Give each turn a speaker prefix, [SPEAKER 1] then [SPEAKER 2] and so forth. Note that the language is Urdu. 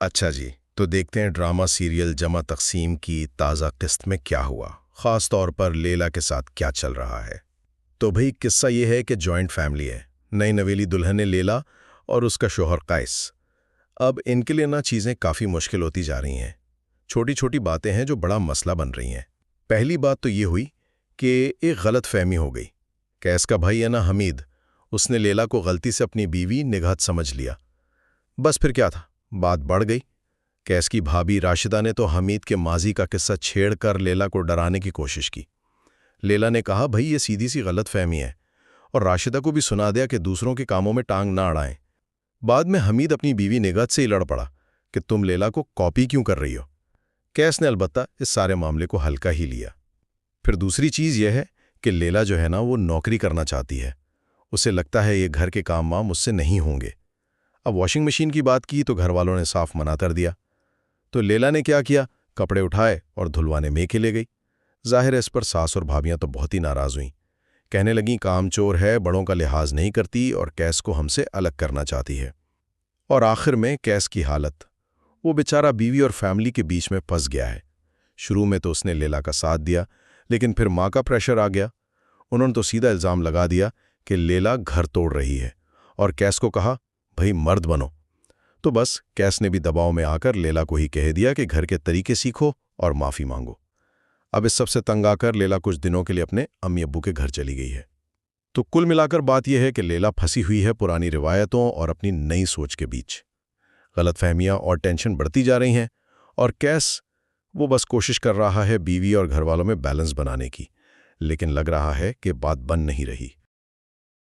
[SPEAKER 1] اچھا جی، تو دیکھتے ہیں ڈرامہ سیریل جمع تقسیم کی تازہ قسط میں کیا ہوا، خاص طور پر لیلا کے ساتھ کیا چل رہا ہے۔ تو بھئی قصہ یہ ہے کہ جوائنٹ فیملی ہے، نئی نویلی دلہن ہے لیلا اور اس کا شوہر قیس۔ اب ان کے لیے چیزیں کافی مشکل ہوتی جا رہی ہیں، چھوٹی چھوٹی باتیں ہیں جو بڑا مسئلہ بن رہی ہیں۔ پہلی بات تو یہ ہوئی کہ ایک غلط فہمی ہو گئی۔ قیس کا بھائی ہے حمید، اس نے لیلا کو غلطی سے اپنی بیوی نگہت سمجھ لیا۔ بس پھر کیا تھا، بات بڑھ گئی۔ قیس کی بھابھی راشدہ نے تو حمید کے ماضی کا قصہ چھیڑ کر لیلا کو ڈرانے کی کوشش کی۔ لیلا نے کہا بھئی یہ سیدھی سی غلط فہمی ہے، اور راشدہ کو بھی سنا دیا کہ دوسروں کے کاموں میں ٹانگ نہ اڑائیں۔ بعد میں حمید اپنی بیوی نگہت سے ہی لڑ پڑا کہ تم لیلا کو کاپی کیوں کر رہی ہو۔ قیس نے البتہ اس سارے معاملے کو ہلکا ہی لیا۔ پھر دوسری چیز یہ ہے کہ لیلا جو ہے وہ نوکری کرنا چاہتی ہے۔ اسے لگتا ہے یہ گھر کے کام مجھ سے نہیں ہوں گے۔ اب واشنگ مشین کی بات کی تو گھر والوں نے صاف منع کر دیا۔ تو لیلا نے کیا کیا، کپڑے اٹھائے اور دھلوانے میکے لے گئی۔ ظاہر ہے اس پر ساس اور بھابیاں تو بہت ہی ناراض ہوئیں، کہنے لگیں کام چور ہے، بڑوں کا لحاظ نہیں کرتی اور قیس کو ہم سے الگ کرنا چاہتی ہے۔ اور آخر میں قیس کی حالت، وہ بیچارہ بیوی اور فیملی کے بیچ میں پھنس گیا ہے۔ شروع میں تو اس نے لیلا کا ساتھ دیا، لیکن پھر ماں کا پریشر آ گیا۔ انہوں نے تو سیدھا الزام لگا دیا کہ لیلا گھر توڑ رہی ہے، اور قیس کو کہا بھئی مرد بنو۔ تو بس قیس نے بھی دباؤ میں آ کر لیلا کو ہی کہہ دیا کہ گھر کے طریقے سیکھو اور معافی مانگو۔ اب اس سب سے تنگ آ کر لیلا کچھ دنوں کے لیے اپنے امی ابو کے گھر چلی گئی ہے۔ تو کل ملا کر بات یہ ہے کہ لیلا پھنسی ہوئی ہے پرانی روایتوں اور اپنی نئی سوچ کے بیچ۔ غلط فہمیاں اور ٹینشن بڑھتی جا رہی ہیں، اور قیس وہ بس کوشش کر رہا ہے بیوی اور گھر والوں میں بیلنس بنانے کی، لیکن لگ رہا ہے کہ بات بن نہیں رہی۔